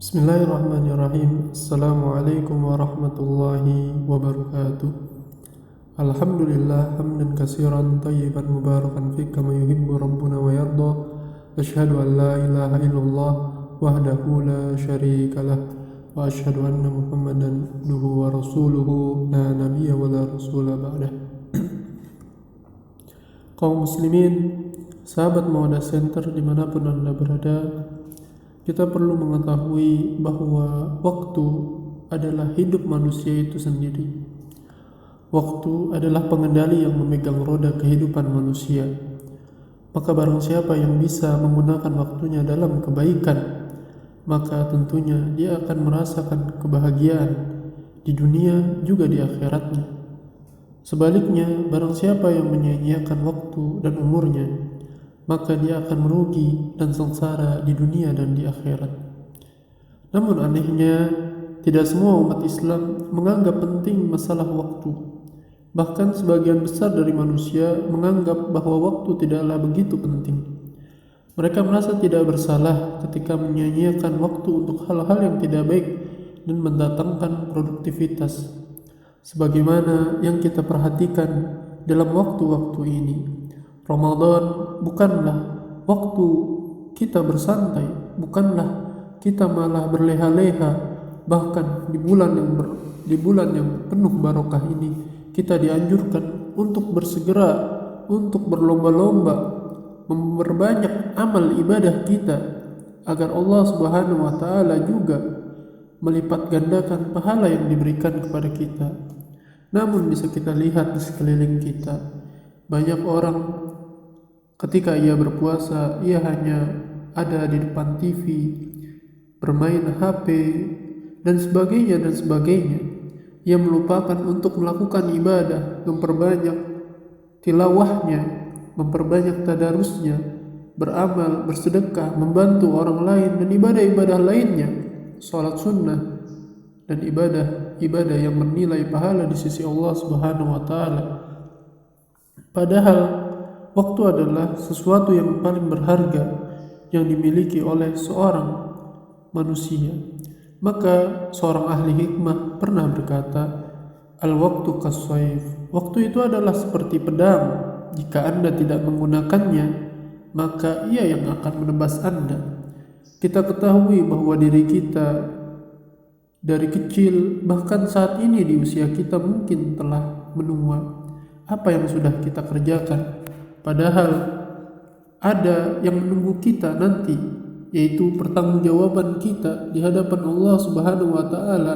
Bismillahirrahmanirrahim. Assalamualaikum warahmatullahi wabarakatuh. Alhamdulillah hamdan katsiran tayyiban mubarakan fi kama yuhibbu rabbuna wa yarda. Asyhadu an la ilaha illallah wahdahu la syarika lah wa asyhadu anna Muhammadan abduhu wa rasuluhu la nabiyya wa la rasula ba'dah. Kaum muslimin, sahabat Mawadah Center dimanapun Anda berada, kita perlu mengetahui bahwa waktu adalah hidup manusia itu sendiri. Waktu adalah pengendali yang memegang roda kehidupan manusia. Maka barang siapa yang bisa menggunakan waktunya dalam kebaikan, maka tentunya dia akan merasakan kebahagiaan di dunia juga di akhiratnya. Sebaliknya, barang siapa yang menyia-nyiakan waktu dan umurnya, maka dia akan merugi dan sengsara di dunia dan di akhirat. Namun anehnya, tidak semua umat Islam menganggap penting masalah waktu. Bahkan sebagian besar dari manusia menganggap bahwa waktu tidaklah begitu penting. Mereka merasa tidak bersalah ketika menyia-nyiakan waktu untuk hal-hal yang tidak baik dan mendatangkan produktivitas. Sebagaimana yang kita perhatikan dalam waktu-waktu ini, Ramadan bukanlah waktu kita bersantai, bukanlah kita malah berleha-leha. Bahkan di bulan yang penuh barokah ini, kita dianjurkan untuk bersegera, untuk berlomba-lomba memperbanyak amal ibadah kita agar Allah Subhanahu wa taala juga melipat gandakan pahala yang diberikan kepada kita. Namun bisa kita lihat di sekeliling kita, banyak orang ketika ia berpuasa, ia hanya ada di depan TV, bermain HP, dan sebagainya. Ia melupakan untuk melakukan ibadah, memperbanyak tilawahnya, memperbanyak tadarusnya, beramal, bersedekah, membantu orang lain, dan ibadah-ibadah lainnya, salat sunnah, dan ibadah yang bernilai pahala di sisi Allah Subhanahu wa taala. Padahal waktu adalah sesuatu yang paling berharga yang dimiliki oleh seorang manusia. Maka seorang ahli hikmah pernah berkata, "Al-waqtu kas-sayf." Waktu itu adalah seperti pedang. Jika Anda tidak menggunakannya, maka ia yang akan menebas Anda. Kita ketahui bahwa diri kita dari kecil, bahkan saat ini di usia kita mungkin telah menua. Apa yang sudah kita kerjakan? Padahal ada yang menunggu kita nanti, yaitu pertanggungjawaban kita di hadapan Allah Subhanahu wa taala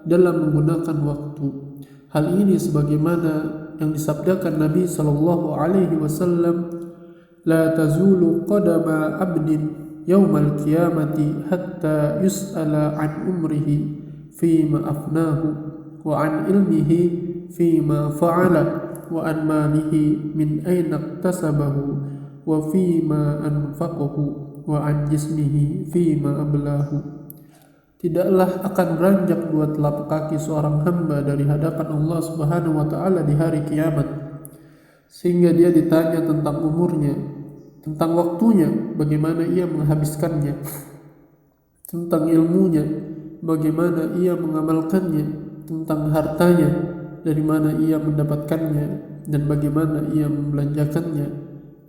dalam menggunakan waktu. Hal ini sebagaimana yang disabdakan Nabi sallallahu alaihi wasallam, "La tazulu qadama 'abdin yaumal qiyamati hatta yus'ala 'an umrihi fima afnahu wa 'an ilmihi fima fa'ala wa an malihi min aina iktasabahu wa fima anfaqahu wa an jismihi fima ablahu." Tidaklah akan beranjak dua telapak kaki seorang hamba dari hadapan Allah Subhanahu wa taala di hari kiamat, sehingga dia ditanya tentang umurnya, tentang waktunya, bagaimana ia menghabiskannya, tentang ilmunya, bagaimana ia mengamalkannya, tentang hartanya, dari mana ia mendapatkannya dan bagaimana ia membelanjakannya,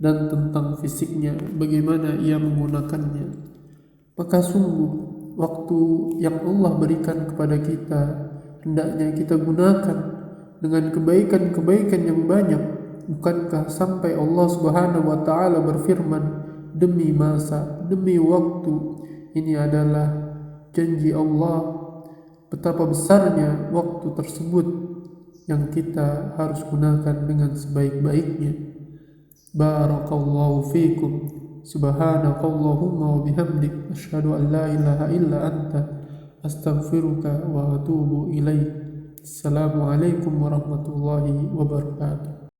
dan tentang fisiknya, bagaimana ia menggunakannya. Maka sungguh waktu yang Allah berikan kepada kita hendaknya kita gunakan dengan kebaikan-kebaikan yang banyak. Bukankah sampai Allah Subhanahu wa taala berfirman, "Demi masa, demi waktu." Ini adalah janji Allah. Betapa besarnya waktu tersebut yang kita harus gunakan dengan sebaik-baiknya. Barakallahu fikum. Subhanakallahumma wa bihamdik, asyhadu an la ilaha illa anta, astaghfiruka wa atubu ilaik. Assalamualaikum warahmatullahi wabarakatuh.